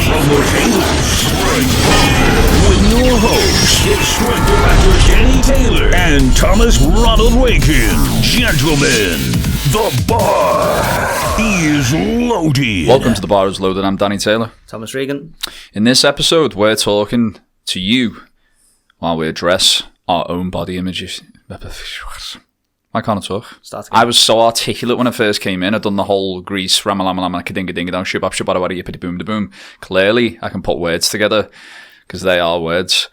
From the Taylor Strength Bunker with your hosts, it's Strength Director Danny Taylor and Thomas Ronald Wakin. Gentlemen, the bar is loaded. Welcome to The Bar is Loaded. I'm Danny Taylor. Thomas Regan. In this episode, we're talking to you while we address our own body images. I can't talk. I was so articulate when I first came in. I'd done the whole Grease, ramalama, kadinga-dinga-dong, shubab, shabadawadi, yippity-boom-da-boom. Clearly, I can put words together, because they are words.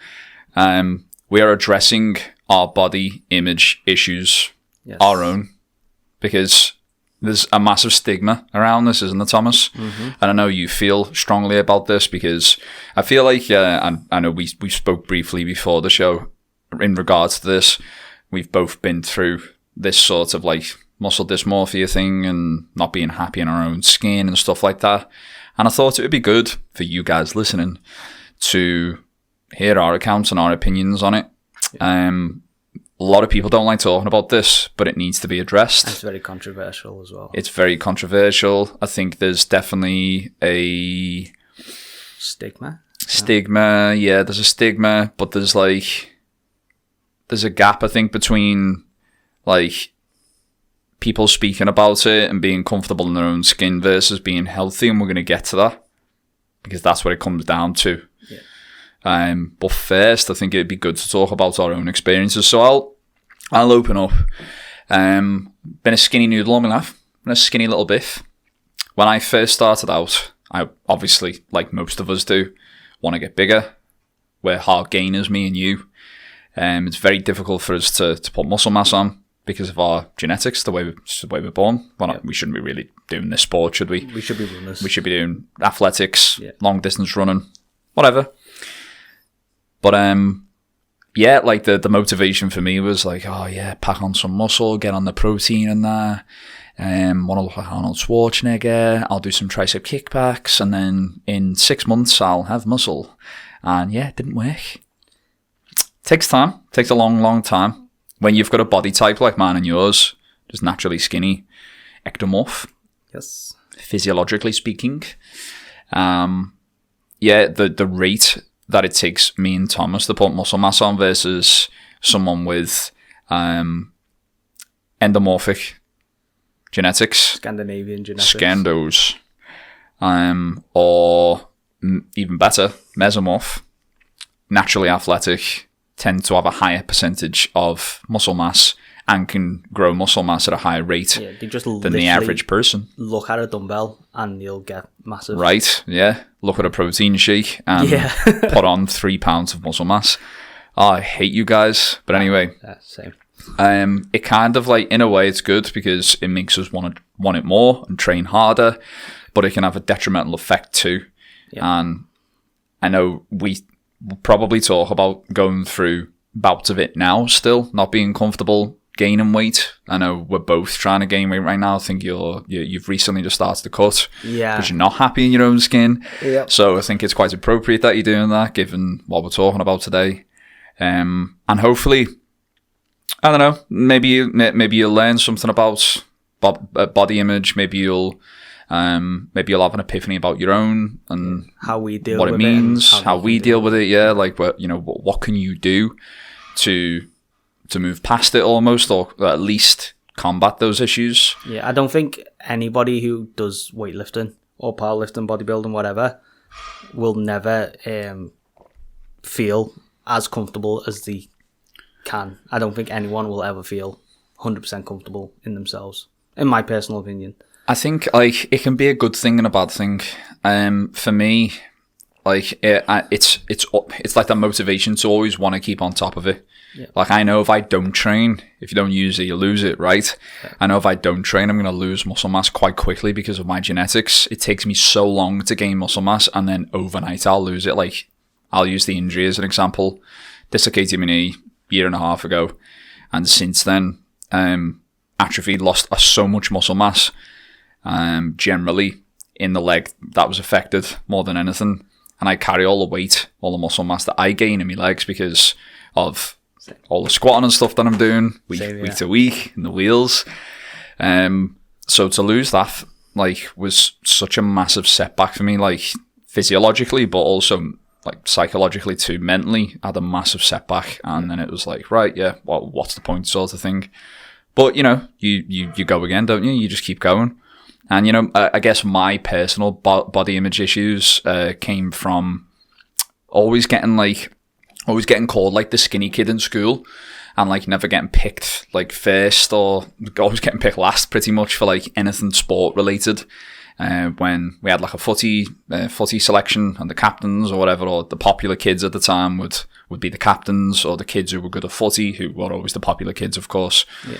We are addressing our body image issues, our own, because there's a massive stigma around this, isn't there, Thomas? Mm-hmm. And I know you feel strongly about this, because I feel like, and I know we spoke briefly before the show in regards to this. We've both been through this sort of like muscle dysmorphia thing and not being happy in our own skin and stuff like that. And I thought it would be good for you guys listening to hear our accounts and our opinions on it. A lot of people don't like talking about this, but it needs to be addressed. It's very controversial as well. It's very controversial. I think there's definitely a stigma. Yeah, there's a stigma, but there's a gap, I think, between like people speaking about it and being comfortable in their own skin versus being healthy, and we're going to get to that because that's what it comes down to. Yeah. But first, I think it'd be good to talk about our own experiences. So I'll open up. Been a skinny noodle all my life. Been a skinny little biff. When I first started out, I obviously, like most of us do, want to get bigger. We're hard gainers, me and you. It's very difficult for us to put muscle mass on because of our genetics, the way we're born. Well, we shouldn't be really doing this sport, should we? We should be runners. We should be doing athletics, long distance running, whatever. But like the motivation for me was like, oh yeah, pack on some muscle, get on the protein and that. Want to look like Arnold Schwarzenegger. I'll do some tricep kickbacks, and then in 6 months I'll have muscle. And yeah, it didn't work. Takes time. Takes a long, long time. When you've got a body type like mine and yours, just naturally skinny, ectomorph. Yes. Physiologically speaking. The rate that it takes me and Thomas to put muscle mass on versus someone with endomorphic genetics. Scandinavian genetics. Scandos. Or even better, mesomorph. Naturally athletic. Tend to have a higher percentage of muscle mass and can grow muscle mass at a higher rate than the average person. Look at a dumbbell and you'll get massive. Right, yeah. Look at a protein shake and put on 3 pounds of muscle mass. Oh, I hate you guys. But anyway. Same. It kind of like, in a way, it's good because it makes us want it more and train harder, but it can have a detrimental effect too. Yeah. And I know we'll probably talk about going through bouts of it now still, not being comfortable gaining weight. I know we're both trying to gain weight right now. I think you've recently just started to cut because you're not happy in your own skin. Yep. So I think it's quite appropriate that you're doing that given what we're talking about today. And hopefully, I don't know, maybe you'll learn something about body image. Maybe you'll have an epiphany about your own and how we deal what with it means, it how we deal with it. Yeah, like what can you do to move past it almost, or at least combat those issues? Yeah, I don't think anybody who does weightlifting or powerlifting, bodybuilding, whatever, will never feel as comfortable as they can. I don't think anyone will ever feel 100% comfortable in themselves, in my personal opinion. I think like it can be a good thing and a bad thing. For me, like it's like that motivation to always want to keep on top of it. Yeah. Like I know if I don't train, if you don't use it, you lose it, right? Yeah. I know if I don't train, I'm going to lose muscle mass quite quickly because of my genetics. It takes me so long to gain muscle mass, and then overnight I'll lose it. Like I'll use the injury as an example. Dislocated my knee a year and a half ago, and since then, atrophied, lost so much muscle mass. Generally in the leg that was affected more than anything, and I carry all the weight, all the muscle mass that I gain in my legs because of all the squatting and stuff that I'm doing week to week in the wheels. So to lose that like was such a massive setback for me, like physiologically, but also like psychologically too, mentally, I had a massive setback. And then it was like, right, yeah, well, what's the point, sort of thing. But, you know, you go again, don't you? You just keep going. And, you know, I guess my personal body image issues came from always getting called like the skinny kid in school, and like never getting picked like first, or always getting picked last pretty much for like anything sport related. When we had like a footy selection and the captains or whatever, or the popular kids at the time would be the captains, or the kids who were good at footy, who were always the popular kids, of course. Yeah.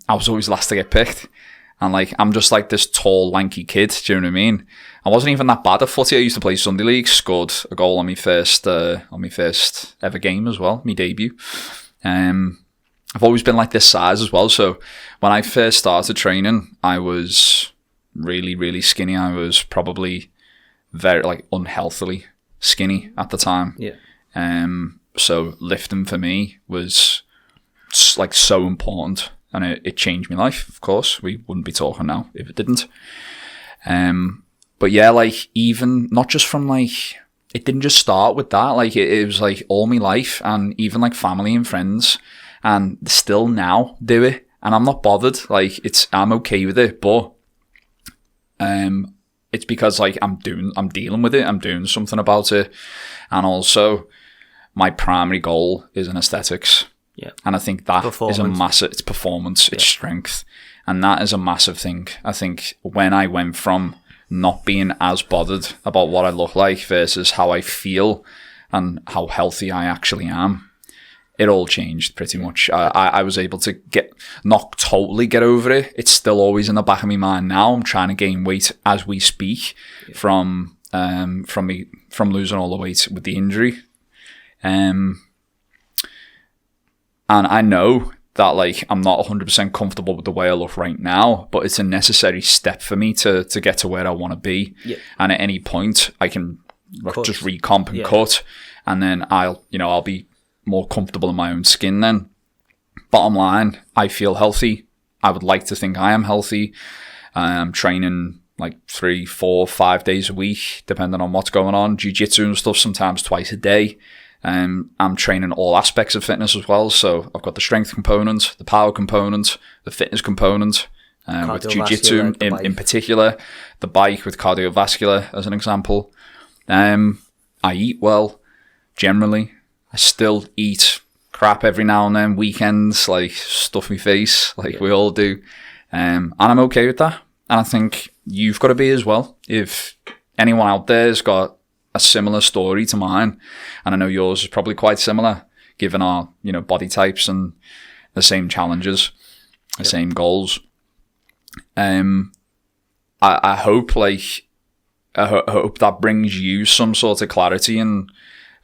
I was always last to get picked. And like, I'm just like this tall, lanky kid. Do you know what I mean? I wasn't even that bad at footy. I used to play Sunday League, scored a goal on my first ever game as well, my debut. I've always been like this size as well. So when I first started training, I was really, really skinny. I was probably very like unhealthily skinny at the time. Yeah. So lifting for me was like so important, and it changed my life. Of course, we wouldn't be talking now if it didn't. But yeah, like even not just from like, it didn't just start with that. Like it was like all my life, and even like family and friends, and still now do it. And I'm not bothered. Like I'm okay with it, but it's because like I'm dealing with it. I'm doing something about it. And also my primary goal is in aesthetics. Yeah. And I think that is a massive, it's performance, it's strength. And that is a massive thing. I think when I went from not being as bothered about what I look like versus how I feel and how healthy I actually am, it all changed pretty much. I was able to not totally get over it. It's still always in the back of my mind now. I'm trying to gain weight as we speak from losing all the weight with the injury. And I know that like I'm not 100% comfortable with the way I look right now, but it's a necessary step for me to get to where I want to be. Yeah. And at any point I can just recomp and cut, and then I'll be more comfortable in my own skin then. Bottom line, I feel healthy. I would like to think I am healthy. I'm training like 3, 4, 5 days a week, depending on what's going on. Jiu-jitsu and stuff, sometimes twice a day. I'm training all aspects of fitness as well. So I've got the strength component, the power component, the fitness component, with jiu-jitsu in particular, the bike with cardiovascular as an example. I eat well, generally. I still eat crap every now and then, weekends, like stuff my face, like we all do. And I'm okay with that. And I think you've got to be as well. If anyone out there has got a similar story to mine, and I know yours is probably quite similar, given our, body types and the same challenges, the same goals. I hope that brings you some sort of clarity, and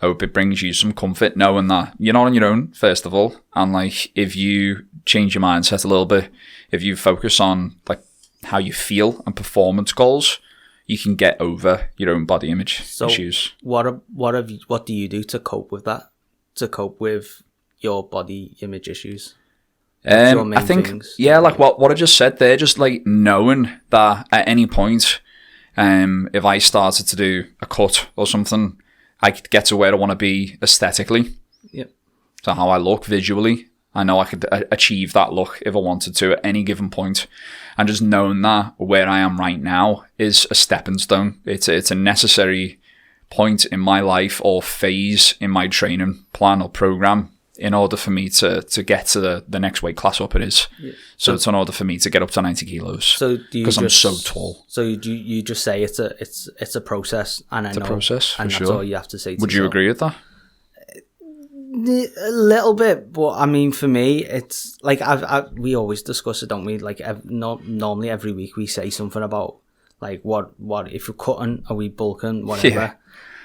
I hope it brings you some comfort knowing that you're not on your own, first of all. And like, if you change your mindset a little bit, if you focus on like how you feel and performance goals, you can get over your own body image issues. What do you do to cope with that? To cope with your body image issues? I think things? Like what I just said there, just like knowing that at any point, if I started to do a cut or something, I could get to where I want to be aesthetically. Yep. So how I look visually, I know I could achieve that look if I wanted to at any given point. And just knowing that where I am right now is a stepping stone. It's a necessary point in my life or phase in my training plan or program in order for me to get to the next weight class up it is. Yeah. So it's in order for me to get up to 90 kilos. So because I'm so tall. So you just say it's a process, and it's a process, and that's all you have to say. Would you agree with that? A little bit, but I mean, for me, it's like we always discuss it, don't we? Like, normally every week we say something about like what if we're cutting, are we bulking, whatever. Yeah.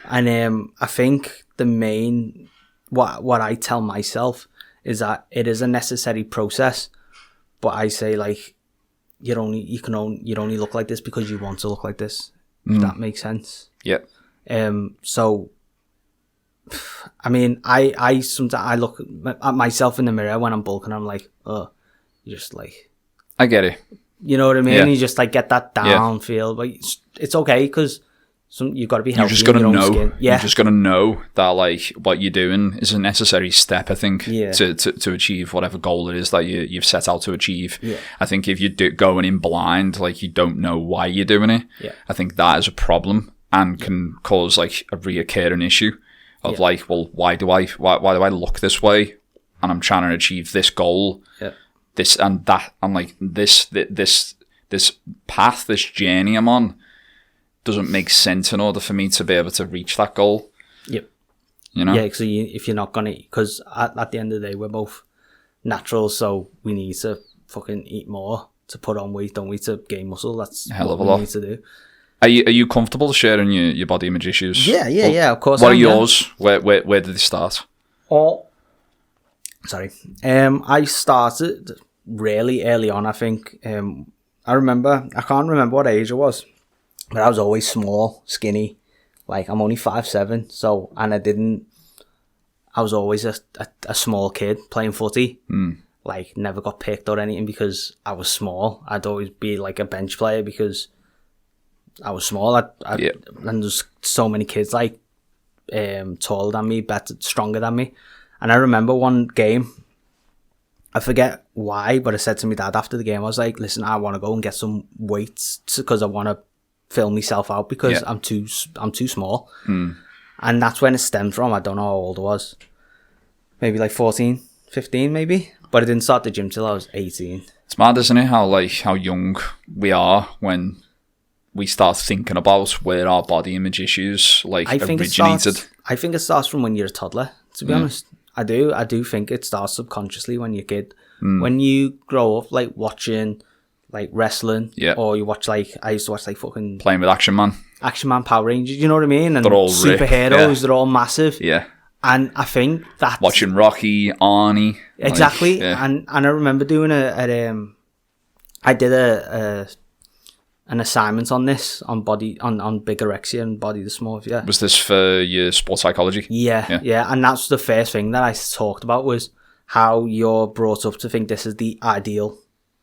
And I think the main what I tell myself is that it is a necessary process, but I say like you only look like this because you want to look like this. If that makes sense. Yeah. So, I mean, I sometimes I look at myself in the mirror when I'm bulking. I'm like, oh, you're just like, I get it. You know what I mean? Yeah. You just like get that down feel, but it's okay because You've got to be healthy. You just got to know. Skin. Yeah. You just got to know that like what you're doing is a necessary step. I think to achieve whatever goal it is that you've set out to achieve. Yeah. I think if you're going in blind, like you don't know why you're doing it. Yeah. I think that is a problem and can cause like a reoccurring issue of like, well, why do I look this way? And I'm trying to achieve this goal, this and that, and like this path, this journey I'm on doesn't make sense in order for me to be able to reach that goal. Yep. You know? Yeah, because if you're not gonna, because at the end of the day, we're both natural, so we need to fucking eat more to put on weight, don't we? To gain muscle. That's a hell of what a lot. We need to do. Are you comfortable sharing your body image issues? Yeah. Of course. What are yours? Where did they start? Sorry. I started really early on, I think. I can't remember what age I was, but I was always small, skinny. Like, I'm only 5'7", so, and I was always a small kid playing footy. Like, never got picked or anything because I was small. I'd always be like a bench player because I was small. And there's so many kids like taller than me, better, stronger than me. And I remember one game, I forget why, but I said to my dad after the game, I was like, listen, I want to go and get some weights because I want to fill myself out because I'm too small. And that's when it stemmed from. I don't know how old I was. Maybe like 14, 15 maybe. But I didn't start the gym till I was 18. It's mad, isn't it? How young we are when we start thinking about where our body image issues originated. I think it starts from when you're a toddler, to be honest. I do think it starts subconsciously when you're a kid. When you grow up like watching like wrestling, or you watch like, I used to watch like fucking playing with Action Man, Power Rangers, you know what I mean? And they're all superheroes, they're all massive. Yeah. And I think that's watching Rocky, Arnie. Exactly. And I remember doing I did an assignment on this on bigorexia and body dysmorphia. Was this for your sports psychology? Yeah. And that's the first thing that I talked about was how you're brought up to think this is the ideal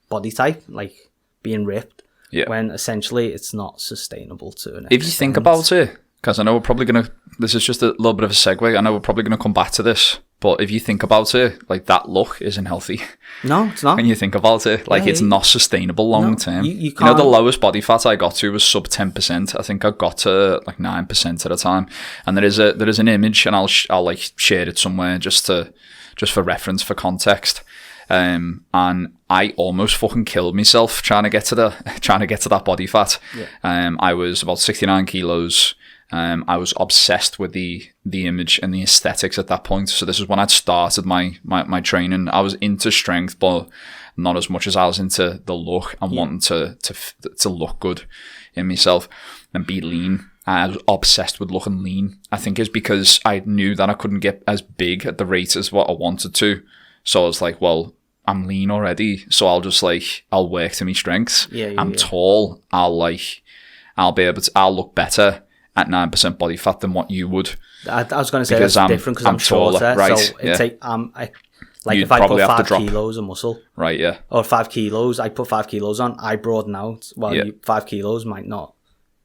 body type, like being ripped, when essentially it's not sustainable to an extent. If you think about it, because I know we're probably going to, this is just a little bit of a segue, I know we're probably going to come back to this, but if you think about it, like that look isn't healthy. No, it's not. When you think about it, like it's not sustainable long term. You know, the lowest body fat I got to was sub 10%. I think I got to like 9% at a time. And there is an image, and I'll like share it somewhere just for reference, for context. And I almost fucking killed myself trying to get to that body fat. I was about 69 kilos. I was obsessed with the image and the aesthetics at that point. So this is when I'd started my training. I was into strength, but not as much as I was into the look and wanting to look good in myself and be lean. I was obsessed with looking lean. I think it's because I knew that I couldn't get as big at the rate as what I wanted to. So I was like, well, I'm lean already, so I'll work to my strengths. I'm tall. I'll look better at 9% body fat than what you would. I was going to say that's different because I'm shorter, taller, right? So it's if I put 5 kilos of muscle, right? Yeah, or 5 kilos, I put 5 kilos on, I broaden out. Well, 5 kilos might not.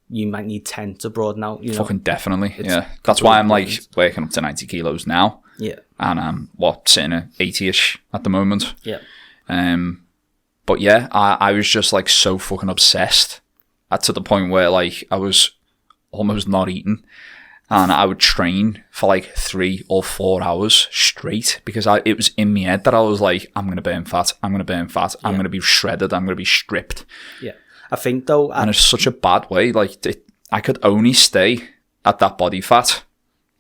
You might need 10 to broaden out. You know? Fucking definitely. That's why I'm like working up to 90 kilos now. Yeah, and I'm sitting at 80ish at the moment. Yeah. But yeah, I was just like so fucking obsessed to the point where like I was almost not eating, and I would train for like 3 or 4 hours straight because it was in my head that I was like, I'm gonna burn fat, I'm gonna be shredded, I'm gonna be stripped. Yeah, I think though, and it's such a bad way. Like I could only stay at that body fat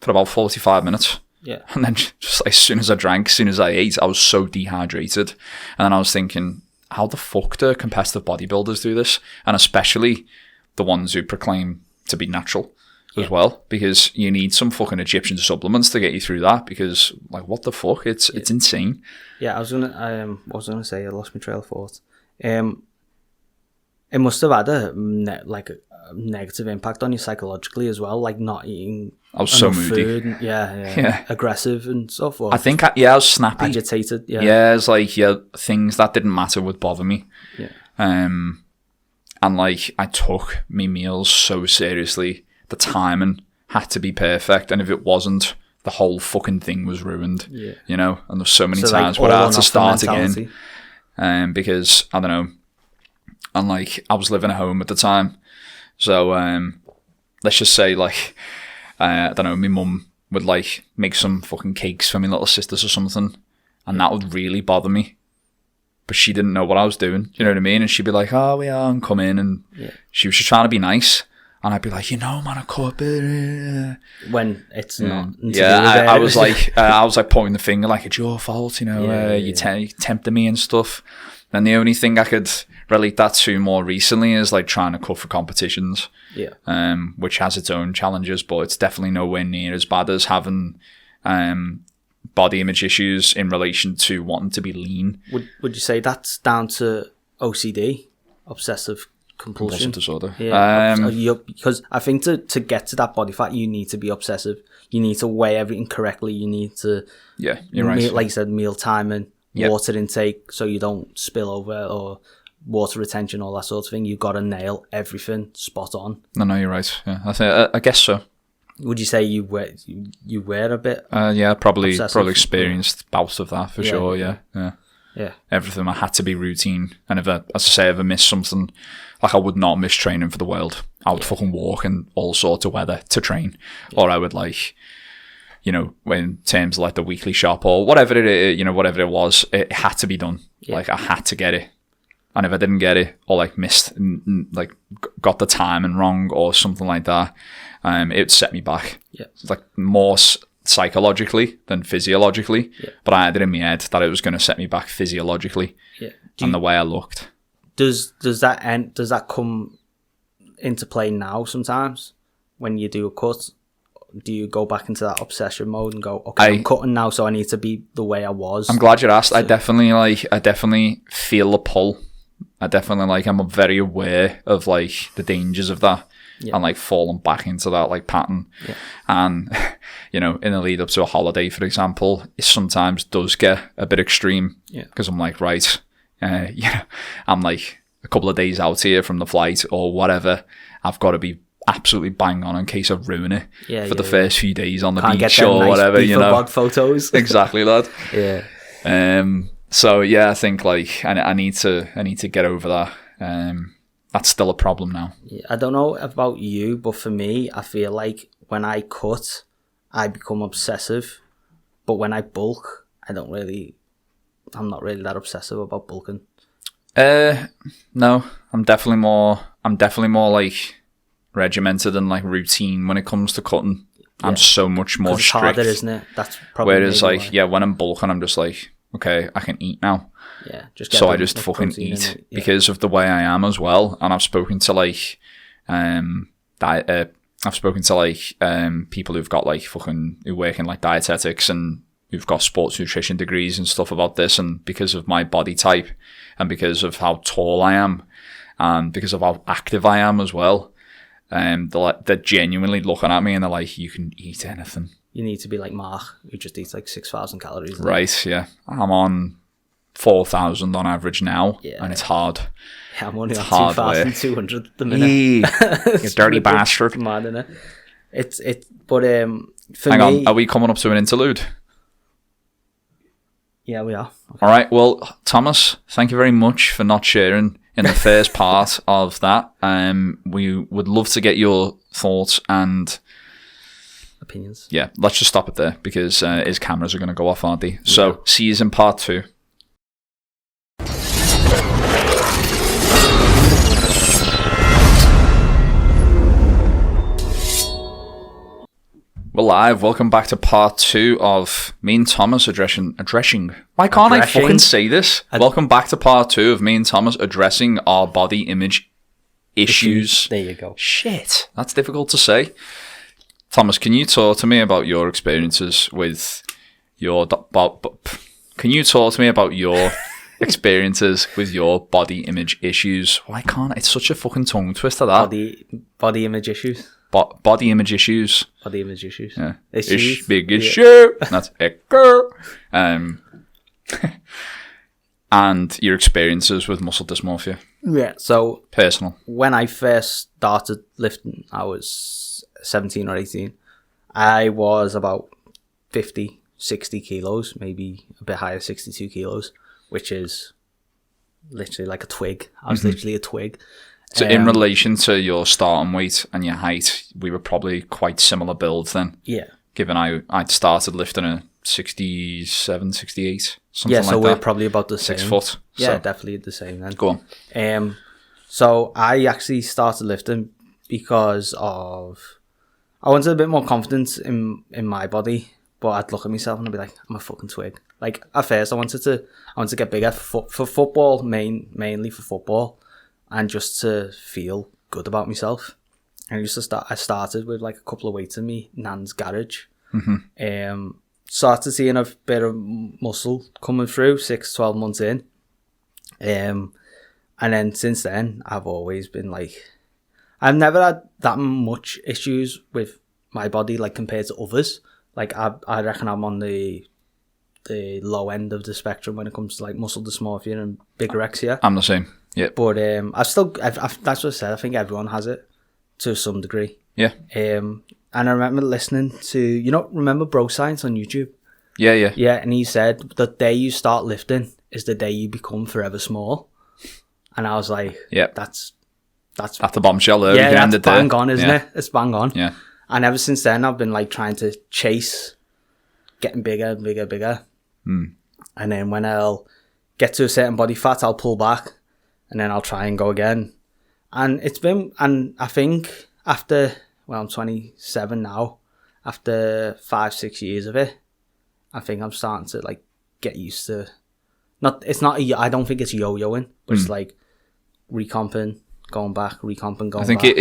for about 45 minutes. Yeah. And then just like, as soon as I drank, as soon as I ate, I was so dehydrated. And then I was thinking, how the fuck do competitive bodybuilders do this? And especially the ones who proclaim to be natural as well, because you need some fucking Egyptian supplements to get you through that, because like, what the fuck? It's insane. Yeah, I was gonna say, I lost my trail of thought. It must have had a negative impact on you psychologically as well, like not eating. I was so moody. Food and, aggressive and so forth. I think, I was snappy. Agitated, it's like, things that didn't matter would bother me. Yeah. And like, I took my meals so seriously the timing had to be perfect, and if it wasn't, the whole fucking thing was ruined. Yeah. You know, and there's so many So, times like, where I all had or to nothing start mentality. again, because I don't know, and like I was living at home at the time, so let's just say like I don't know, my mum would like make some fucking cakes for my little sisters or something, and that would really bother me. But she didn't know what I was doing. You know what I mean? And she'd be like, "Oh, we are," and come in, and she was just trying to be nice. And I'd be like, man, I could be. When it's not. Yeah, I was like, pointing the finger, like, it's your fault, you tempted me and stuff. And the only thing I could relate that to more recently is like trying to cut for competitions. Yeah. Which has its own challenges, but it's definitely nowhere near as bad as having body image issues in relation to wanting to be lean. Would you say that's down to OCD, obsessive compulsion disorder? Yeah, because I think to get to that body fat, you need to be obsessive. You need to weigh everything correctly. You need to, you're right. Like you said, meal timing, water intake, so you don't spill over, or water retention, all that sort of thing. You've got to nail everything spot on. No, you're right. Yeah, I guess so. Would you say you were a bit? Probably experienced bouts of that for sure. Yeah. Everything I had to be routine, and if I miss something, like I would not miss training for the world. I would fucking walk in all sorts of weather to train, or I would like, in terms of like the weekly shop or whatever whatever it was, it had to be done. Like I had to get it, and if I didn't get it or like missed, like got the timing wrong or something like that, it would set me back. It's like more psychologically than physiologically, but I had it in my head that it was going to set me back physiologically, and the way I looked. Does that come into play now sometimes when you do a cut? Do you go back into that obsession mode and go, okay, I'm cutting now, so I need to be the way I was? I'm glad you asked. I definitely feel the pull. I'm very aware of like the dangers of that. And like falling back into that like pattern, and in the lead up to a holiday, for example, it sometimes does get a bit extreme, because I'm like, right, I'm like a couple of days out here from the flight or whatever, I've got to be absolutely bang on in case I ruin it for the first few days on the beach or nice whatever, photos. Exactly, lad. So I think like I need to get over that. That's still a problem now. I don't know about you, but for me, I feel like when I cut, I become obsessive. But when I bulk, I'm not really that obsessive about bulking. No, I'm definitely more like regimented and like routine when it comes to cutting. I'm so much more strict. It's harder, isn't it? That's probably whereas like when I'm bulking, I'm just like, okay, I can eat now. So I just fucking eat because of the way I am as well. And I've spoken to like, people who've got like who work in like dietetics and who've got sports nutrition degrees and stuff about this. And because of my body type and because of how tall I am and because of how active I am as well, they're genuinely looking at me and they're like, you can eat anything. You need to be like Mark, who just eats like 6,000 calories. Right, yeah. I'm on 4,000 on average now, and it's hard. Yeah, I'm only on 2,200 at the minute. You dirty bastard. Mad, innit? But for Hang me... on, are we coming up to an interlude? Yeah, we are. Okay. All right, well, Thomas, thank you very much for not sharing in the first part of that. We would love to get your thoughts and... opinions. Yeah, let's just stop it there because his cameras are going to go off, aren't they? So, see you in part 2. We're live. Welcome back to part 2 of me and Thomas addressing. Why can't I fucking say this? Welcome back to part 2 of me and Thomas addressing our body image issues. There you go. Shit, that's difficult to say. Thomas, can you talk to me about your experiences with your... Can you talk to me about your experiences with your body image issues? Why can't I? It's such a fucking tongue twister, that. Body image issues. Body image issues. Body image issues. Yeah. Issues. Big issue. That's it. And your experiences with muscle dysmorphia. Yeah, so... personal. When I first started lifting, I was 17 or 18, I was about 50, 60 kilos, maybe a bit higher, 62 kilos, which is literally like a twig. I was literally a twig. So in relation to your starting weight and your height, we were probably quite similar builds then. Yeah. Given I'd started lifting at 67, 68, something Yeah, like so that. we're probably about the same. 6 foot. Yeah, So, definitely the same then. go on. So I actually started lifting because I wanted a bit more confidence in my body, but I'd look at myself and I'd be like, I'm a fucking twig. Like at first I wanted to get bigger for football, mainly for football, and just to feel good about myself. And I started with like a couple of weights in me nan's garage. Started seeing a bit of muscle coming through 6-12 months in. And then since then, I've always been like, I've never had that much issues with my body, like compared to others. Like I reckon I'm on the low end of the spectrum when it comes to like muscle dysmorphia and bigorexia. I'm the same. Yeah. But that's what I said. I think everyone has it to some degree. Yeah. And I remember listening to, remember Bro Science on YouTube? Yeah, yeah. Yeah, and he said the day you start lifting is the day you become forever small. And I was like, yeah, that's the bombshell there. Yeah, You can end that's it there. bang on, isn't it? It's bang on. Yeah. And ever since then, I've been like trying to chase getting bigger, bigger, bigger. And then when I'll get to a certain body fat, I'll pull back, and then I'll try and go again. And I think after, I'm 27 now. After 5-6 years of it, I think I'm starting to like get used to. I don't think it's yo-yoing, but it's like recomping, going back, recomping, going back. I think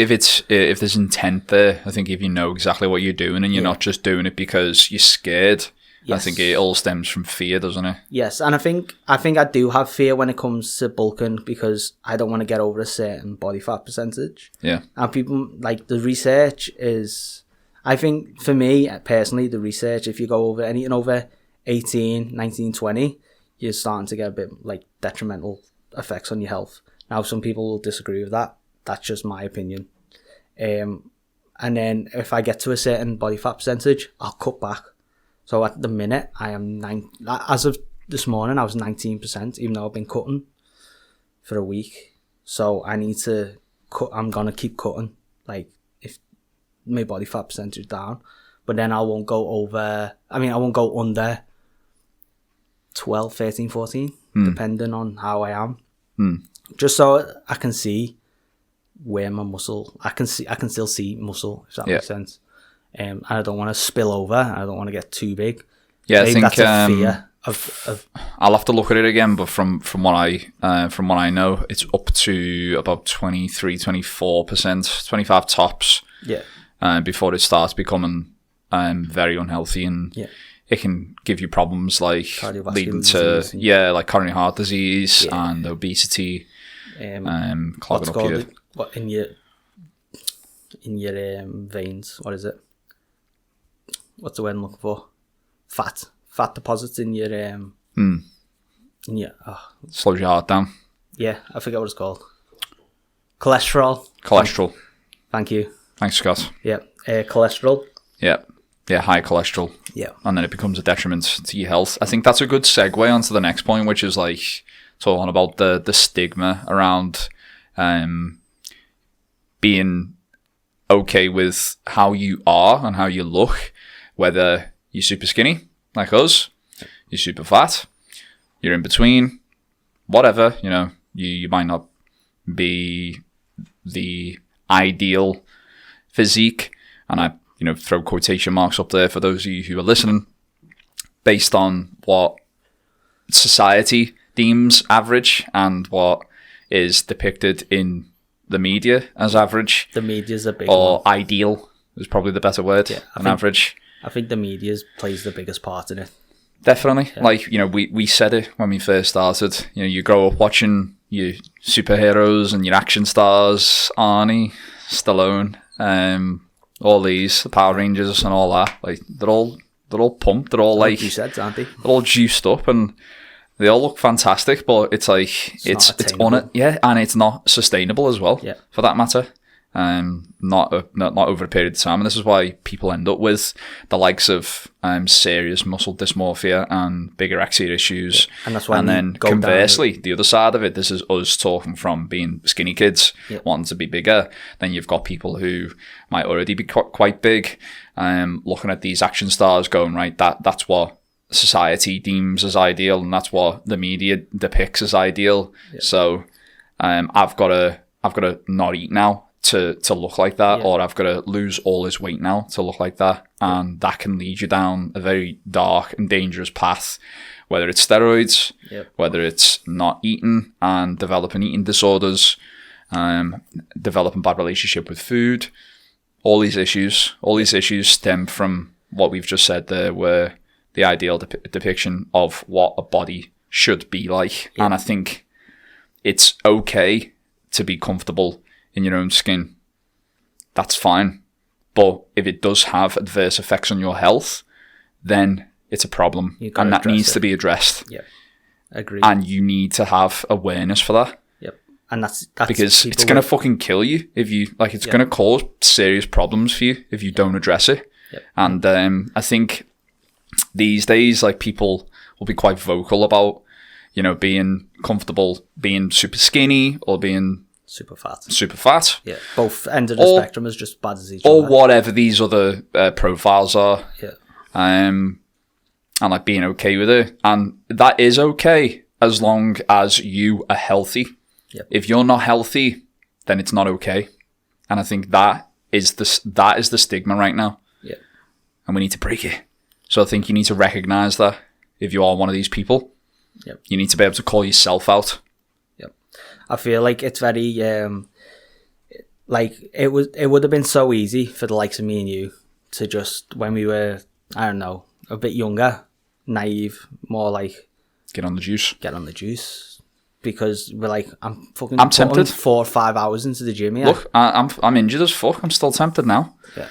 if there's intent there, I think if you know exactly what you're doing and you're not just doing it because you're scared, yes. I think it all stems from fear, doesn't it? Yes, and I think I do have fear when it comes to bulking because I don't want to get over a certain body fat percentage. Yeah. And people, like, the research is, I think for me personally, the research, if you go over anything over 18, 19, 20, you're starting to get a bit like detrimental effects on your health. Now, some people will disagree with that. That's just my opinion. And then if I get to a certain body fat percentage, I'll cut back. So at the minute, I am as of this morning, I was 19%, even though I've been cutting for a week. So I need to cut. I'm gonna keep cutting. Like if my body fat percentage is down, but then I won't go under 12, 13, 14, depending on how I am. Just so I can see where my muscle, I can still see muscle, if that makes sense. And I don't want to spill over. I don't want to get too big. Yeah, I think that's a fear of. I'll have to look at it again, but from what I know, it's up to about 23-24%, 25 tops. Yeah. Before it starts becoming very unhealthy, and it can give you problems like leading to like coronary heart disease and obesity, clogging up your veins. What is it? What's the word I'm looking for? Fat deposits in your slows your heart down. Yeah, I forget what it's called. Cholesterol. Thank you. Thanks, Scott. Yeah, cholesterol. Yeah, high cholesterol. Yeah, and then it becomes a detriment to your health. I think that's a good segue onto the next point, which is like talking about the stigma around being okay with how you are and how you look, whether you're super skinny like us, you're super fat, you're in between, whatever, you might not be the ideal physique, and I throw quotation marks up there for those of you who are listening, based on what society deems average and what is depicted in the media as average. The media's a big or one. Ideal is probably the better word than average. I think the media plays the biggest part in it. Definitely. Yeah. Like, we said it when we first started. You grow up watching your superheroes and your action stars, Arnie, Stallone, all these, the Power Rangers and all that. Like, they're all pumped. They're all like, you said, aren't they? They're all juiced up and they all look fantastic, but it's like it's on it, and it's not sustainable as well, for that matter. not over a period of time. And this is why people end up with the likes of serious muscle dysmorphia and bigorexia issues. And that's why then conversely, the other side of it, this is us talking from being skinny kids, wanting to be bigger. Then you've got people who might already be quite big, looking at these action stars going, right, that's what society deems as ideal, and that's what the media depicts as ideal. So I've got to not eat now to look like that, or I've got to lose all this weight now to look like that. And that can lead you down a very dark and dangerous path, whether it's steroids, whether it's not eating and developing eating disorders, developing bad relationship with food. All these issues stem from what we've just said there, where the ideal depiction of what a body should be like. And I think it's okay to be comfortable in your own skin. That's fine. But if it does have adverse effects on your health, then it's a problem. And that needs to be addressed. Yeah, agree. And you need to have awareness for that. Yep. And that's because it's going to fucking kill you if you, like, it's going to cause serious problems for you if you don't address it. Yep. And I think these days, like, people will be quite vocal about, being comfortable being super skinny or being super fat. Yeah, both ends of the spectrum is just bad as each other. Or whatever these other profiles are. Yeah. And like being okay with it. And that is okay as long as you are healthy. Yep. If you're not healthy, then it's not okay. And I think that is the stigma right now. Yeah. And we need to break it. So I think you need to recognize that if you are one of these people. Yep. You need to be able to call yourself out. Yep. I feel like it's very like it would have been so easy for the likes of me and you to just, when we were, I don't know, a bit younger, naive, more like get on the juice. Because we're like, I'm tempted. 4 or 5 hours into the gym. Yeah. Look, I'm injured as fuck. I'm still tempted now. Yeah.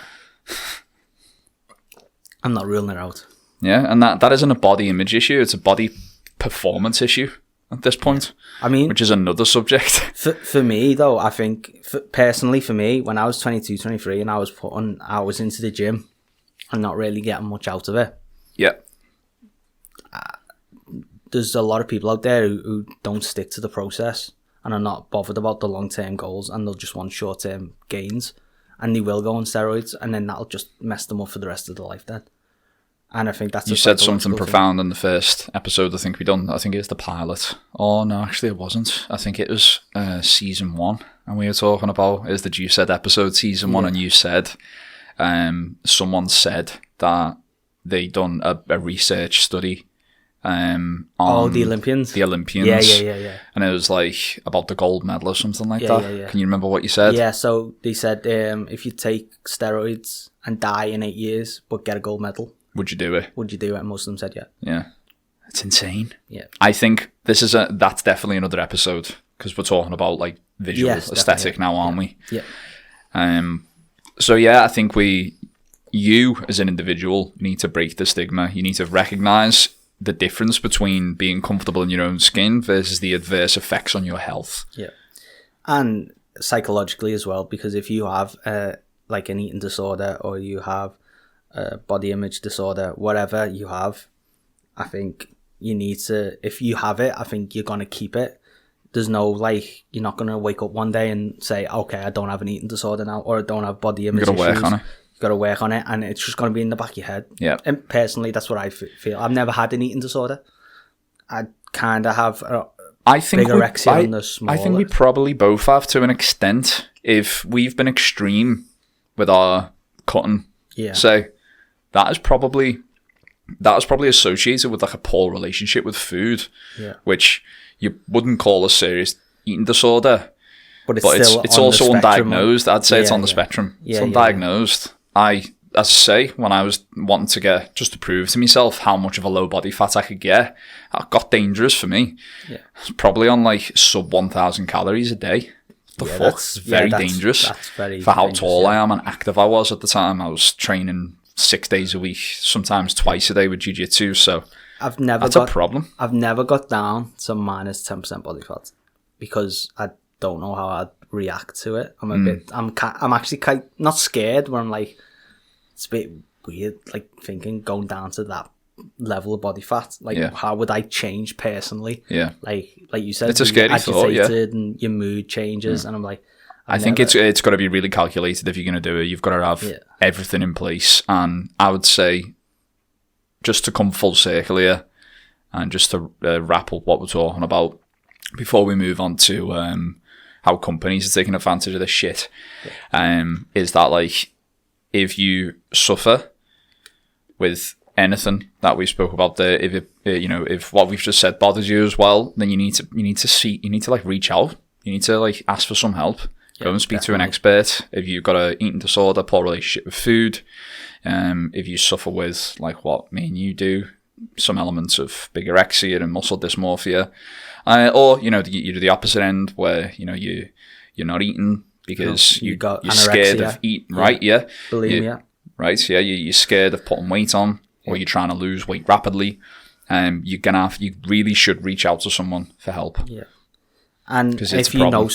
I'm not ruling it out. Yeah, and that isn't a body image issue. It's a body performance issue at this point. I mean, which is another subject. For me, though, I think, personally for me, when I was 22, 23, and I was putting hours into the gym and not really getting much out of it. Yeah. There's a lot of people out there who don't stick to the process and are not bothered about the long-term goals, and they'll just want short-term gains, and they will go on steroids, and then that'll just mess them up for the rest of their life then. And I think that's... You said something profound in the first episode I think we done. I think it was the pilot. Oh, no, actually it wasn't. I think it was season 1, and we were talking about, it was the You Said episode, season 1, and you said, someone said that they done a research study on the Olympians. Yeah. And it was like about the gold medal or something like that. Yeah. Can you remember what you said? Yeah, so they said if you take steroids and die in 8 years but get a gold medal, would you do it? And most of them said yeah. Yeah. It's insane. Yeah. I think that's definitely another episode, because we're talking about like visual aesthetic now, aren't we? Yeah. So yeah, I think you as an individual need to break the stigma. You need to recognise the difference between being comfortable in your own skin versus the adverse effects on your health. Yeah. And psychologically as well, because if you have like an eating disorder, or you have a body image disorder, whatever you have, I think you need to, if you have it, I think you're going to keep it. There's no, like, you're not going to wake up one day and say, okay, I don't have an eating disorder now, or I don't have body image issues. You've got to work on it. Got to work on it, and it's just going to be in the back of your head. Yeah. And personally, that's what I feel. I've never had an eating disorder. I kind of have bigorexia on the small. I think we probably both have, to an extent, if we've been extreme with our cutting. Yeah. So that is probably associated with like a poor relationship with food. Yeah. Which you wouldn't call a serious eating disorder. But it's also spectrum. undiagnosed. I'd say it's on the spectrum. Yeah, it's undiagnosed. As I say, when I was wanting to get, just to prove to myself how much of a low body fat I could get, it got dangerous for me. Yeah. It's probably on like sub 1,000 calories a day. The fuck? It's very dangerous. That's very for how dangerous, tall I am and active I was at the time. I was training 6 days a week, sometimes twice a day with jiu-jitsu. So that's a problem. I've never got down to minus 10% body fat, because I don't know how I'd react to it. I'm actually quite not scared, where I'm like, it's a bit weird, like thinking going down to that level of body fat. Like, how would I change personally? Yeah, like you said, it's a scary thought. Yeah, and your mood changes, and I'm like, I think it's got to be really calculated if you're going to do it. You've got to have everything in place, and I would say, just to come full circle here, and just to wrap up what we're talking about before we move on to how companies are taking advantage of this shit, is that like, if you suffer with anything that we spoke about there, if it, if what we've just said bothers you as well, then you need to like reach out. You need to like ask for some help. Go and speak to an expert. If you've got an eating disorder, poor relationship with food, if you suffer with, like what me and you do, some elements of bigorexia and muscle dysmorphia, or you're the opposite end where you're not eating because you're scared of eating, right? Yeah, bulimia, right? Yeah, you're scared of putting weight on, or you're trying to lose weight rapidly. You really should reach out to someone for help. Yeah. And if you know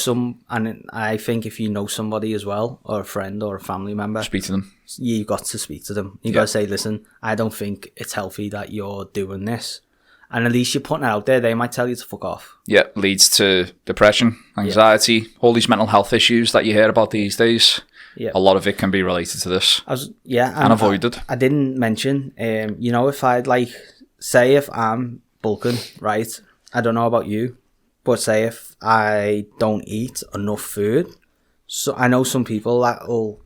I think if you know somebody as well, or a friend or a family member, speak to them. You've got to speak to them. You've got to say, listen, I don't think it's healthy that you're doing this. And at least you're putting it out there. They might tell you to fuck off. Yeah, leads to depression, anxiety, all these mental health issues that you hear about these days. Yeah. A lot of it can be related to this. And avoided. I didn't mention, if I'd say if I'm bulking, right, I don't know about you, but say if I don't eat enough food, so I know some people that'll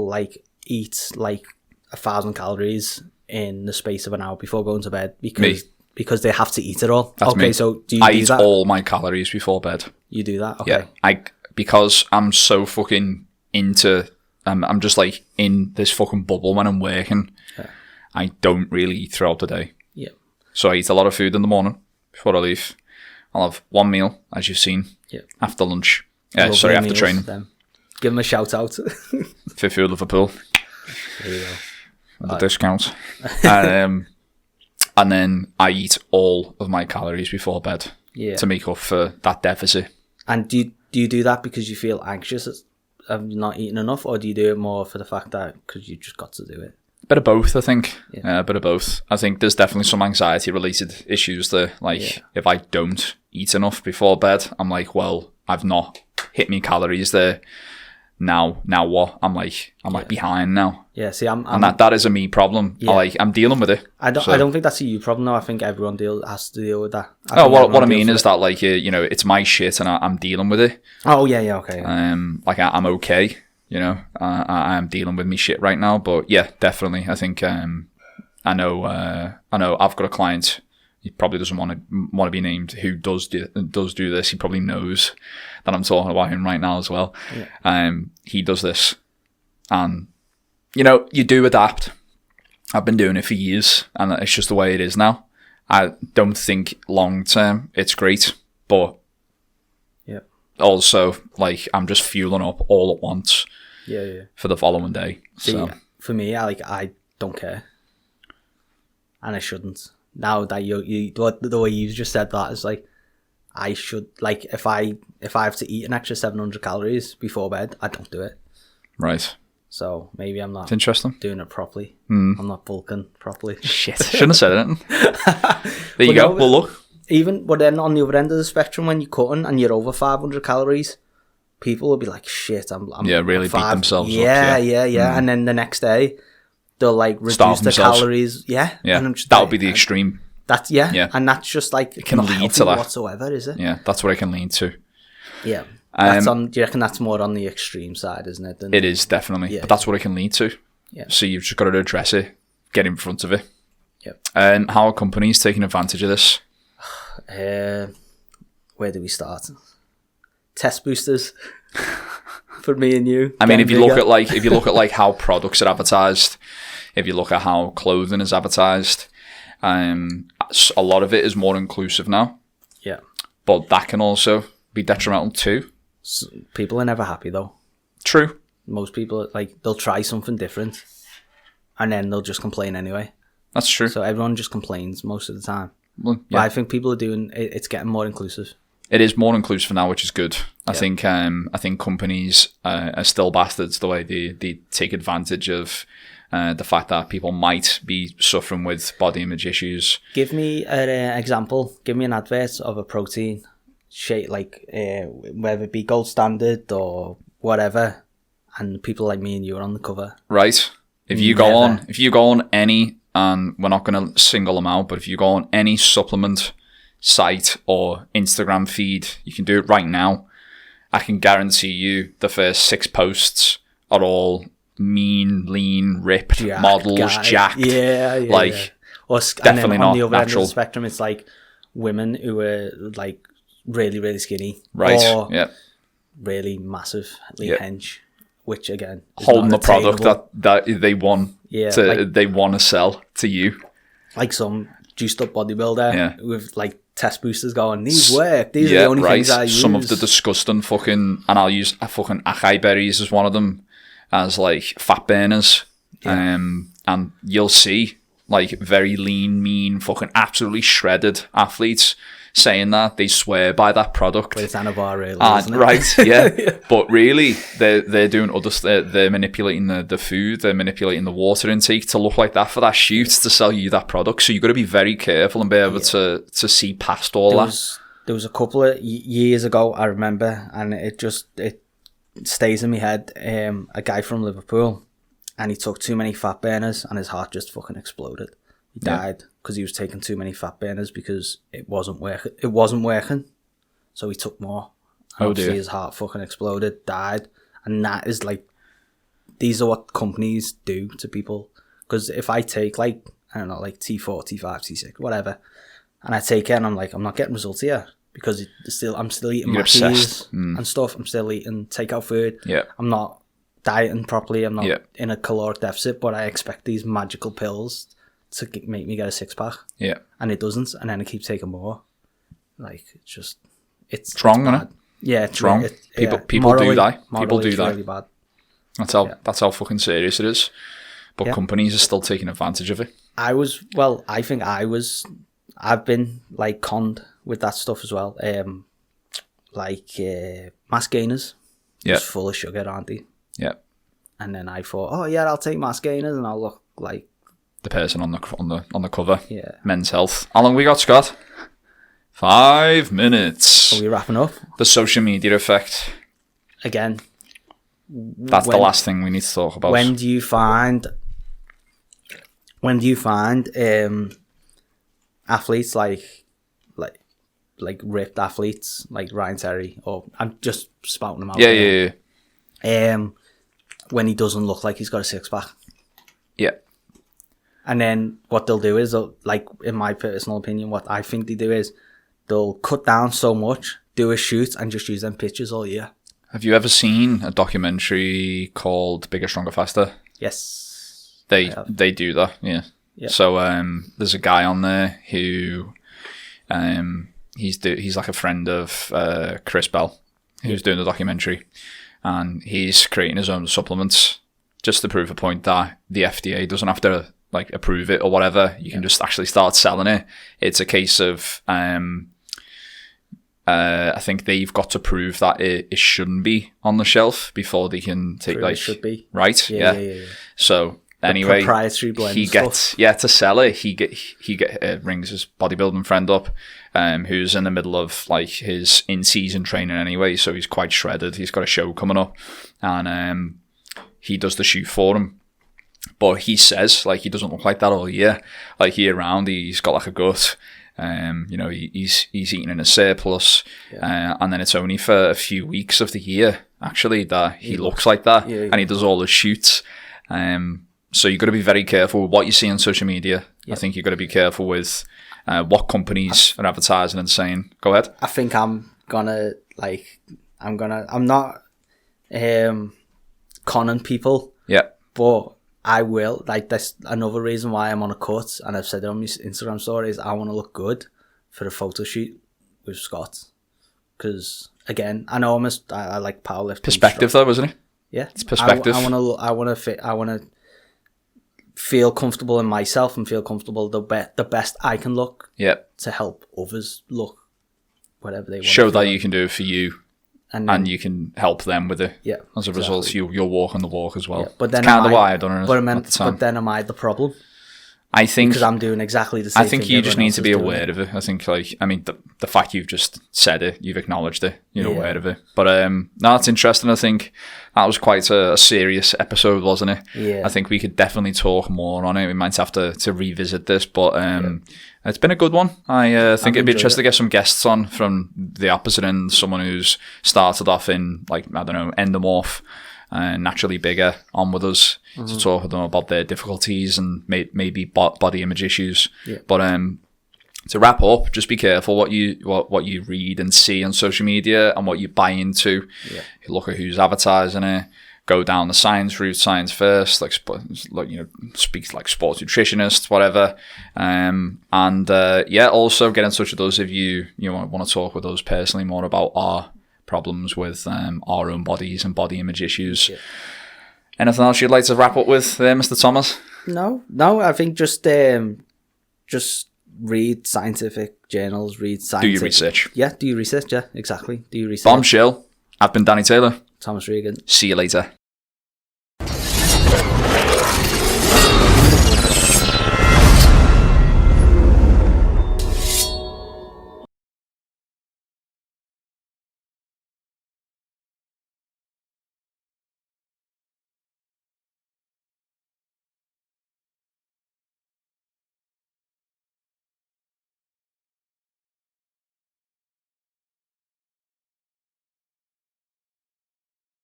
like eat like 1,000 calories in the space of an hour before going to bed because they have to eat it all. That's okay, me. So do you do eat that? all my calories before bed. You do that? Okay. Yeah, because I'm so fucking into. I'm just like in this fucking bubble when I'm working. Yeah. I don't really eat throughout the day. Yeah. So I eat a lot of food in the morning before I leave. I'll have one meal, as you've seen, after lunch. After training. Then. Give them a shout out. Fairfield, Liverpool. There you go. The discount. And then I eat all of my calories before bed to make up for that deficit. And do you do that because you feel anxious of not eating enough, or do you do it more for the fact that because you just got to do it? Bit of both, I think. A bit of both. I think there's definitely some anxiety-related issues there. Like, if I don't eat enough before bed, I'm like, well, I've not hit me calories there. Now what? I'm like behind now. Yeah, see, and that is a me problem. Yeah. I'm dealing with it. I don't think that's a you problem though. I think everyone has to deal with that. What I mean is that it's my shit and I'm dealing with it. Oh yeah, okay. I'm okay. I am dealing with me shit right now, but yeah, definitely. I think I know. I've got a client. He probably doesn't want to be named. Who does do this? He probably knows that I'm talking about him right now as well. Yeah. He does this, and you do adapt. I've been doing it for years, and it's just the way it is now. I don't think long term it's great, but also I'm just fueling up all at once. Yeah. For the following day. See, so for me, I don't care, and I shouldn't. Now that the way you just said that is like, I should, like, if I have to eat an extra 700 calories before bed, I don't do it. Right. So maybe I'm not. It's interesting. Doing it properly. I'm not bulking properly. Shit, shouldn't have said anything. There you go. Well, look. But then on the other end of the spectrum, when you're cutting and you're over 500 calories, people will be like, shit, I'm really beat themselves up. Yeah. And then the next day, they'll like reduce the calories. Yeah. And that would be the extreme. That's and that's just like, it can lead to that whatsoever, is it? Yeah, that's what it can lead to. Yeah. Do you reckon that's more on the extreme side, isn't it? It is, definitely. But that's what it can lead to. Yeah. So you've just got to address it, get in front of it. Yeah. How are companies taking advantage of this? Where do we start? Test boosters for me and you. I mean, if you look at how products are advertised, if you look at how clothing is advertised, a lot of it is more inclusive now. Yeah. But that can also be detrimental too. People are never happy though. True. Most people, they'll try something different and then they'll just complain anyway. That's true. So everyone just complains most of the time. Well, But I think people are it's getting more inclusive. it is more inclusive now, which is good. I think companies are still bastards the way they take advantage of the fact that people might be suffering with body image issues. Give me an example. Give me an advert of a protein shake, like whether it be Gold Standard or whatever, and people like me and you are on the cover. Right. If you go on any, and we're not going to single them out, but if you go on any supplement site or Instagram feed, you can do it right now. I can guarantee you the first 6 posts are all mean, lean, ripped models, jacked. Yeah. Or definitely not on the other natural. end of the spectrum, it's like women who are like really, really skinny, right? Or really massively hench, which again is holding the attainable. product that they want they want to sell to you, like some juiced up bodybuilder with like test boosters going, these work, these are the only things I use. Some of the disgusting fucking, and I'll use fucking acai berries as one of them, as like fat burners. And you'll see like very lean, mean, fucking absolutely shredded athletes saying that they swear by that product. But it's Anabar, really, isn't it? Right, yeah. But really, they're doing other stuff. They're manipulating the food. They're manipulating the water intake to look like that for that shoot to sell you that product. So you've got to be very careful and be able to see past all that. There was a couple of years ago, I remember, and it stays in my head. A guy from Liverpool, and he took too many fat burners, and his heart just fucking exploded. He died because he was taking too many fat burners because it wasn't working. It wasn't working, so he took more. And obviously his heart fucking exploded, died, and that is like, these are what companies do to people. Because if I take like, I don't know, like T4, T5, T6, whatever, and I take it and I'm like, I'm not getting results here because I'm still eating Mackies and stuff. I'm still eating takeout food. Yeah, I'm not dieting properly. I'm not in a caloric deficit, but I expect these magical pills to make me get a 6-pack. Yeah. And it doesn't, and then I keep taking more. Like, it's wrong, it's isn't it? Yeah, it's wrong. People morally, do that. Morally, People do that. Really bad. That's how fucking serious it is. But companies are still taking advantage of it. I've been like conned with that stuff as well. Mass gainers. Just full of sugar, aren't they? Yeah. And then I thought, oh yeah, I'll take mass gainers and I'll look like the person on the cover. Yeah. Men's Health. How long we got, Scott? 5 minutes. Are we wrapping up? The social media effect. Again. That's the last thing we need to talk about. When do you find athletes like ripped athletes like Ryan Terry, or I'm just spouting them out. Yeah. When he doesn't look like he's got a 6-pack. Yeah. And then what they'll do is, like, in my personal opinion, what I think they do is they'll cut down so much, do a shoot, and just use them pictures all year. Have you ever seen a documentary called Bigger, Stronger, Faster? Yes. They do that, yeah. So there's a guy on there who he's like a friend of Chris Bell, who's doing the documentary, and he's creating his own supplements just to prove a point that the FDA doesn't have to like approve it or whatever. You can just actually start selling it. It's a case of I think they've got to prove that it shouldn't be on the shelf before they can take it should be. Right. Yeah. So anyway, proprietary blend he gets to sell it. He rings his bodybuilding friend up, who's in the middle of like his in-season training anyway, so he's quite shredded. He's got a show coming up, and he does the shoot for him. But he says like he doesn't look like that all year. Like year round, he's got like a gut. He's eating in a surplus, and then it's only for a few weeks of the year actually that he looks like that, and he does all the shoots. So you've got to be very careful with what you see on social media. I think you've got to be careful with what companies are advertising and saying. Go ahead. I think I'm not conning people. Yeah. But I will. Like, that's another reason why I'm on a cut, and I've said it on my Instagram stories, I want to look good for a photo shoot with Scott. Because, again, I know I like powerlifting. Perspective though, isn't it? Yeah. It's perspective. I want to feel comfortable in myself and feel comfortable the best I can look to help others look whatever they want. Show that you can do it for you, and and you can help them with it. Yeah, as a result, you're walking the walk as well. Yeah, but then it's kind of why I done it. But then am I the problem? I think because I'm doing exactly the same. I think you just need to be aware of it. I think, like, I mean, the fact you've just said it, you've acknowledged it, you're aware of it. But no, it's interesting. I think that was quite a serious episode, wasn't it? Yeah. I think we could definitely talk more on it. We might have to revisit this, but it's been a good one. I think it'd be interesting to get some guests on from the opposite end, someone who's started off in, like, I don't know, endomorph, naturally bigger, on with us to talk with them about their difficulties and maybe body image issues. Yeah. But to wrap up, just be careful what you read and see on social media and what you buy into. Yeah. You look at who's advertising it. Go down the science route, science first, like speak like sports nutritionists, whatever. Also get in touch with us if you want to talk with us personally more about our problems with our own bodies and body image issues. Yeah. Anything else you'd like to wrap up with there, Mr. Thomas? No, I think just read scientific journals, read scientific... Do your research. Yeah, do your research, yeah, exactly. Do your research. Bombshell. I've been Danny Taylor. Thomas Regan. See you later.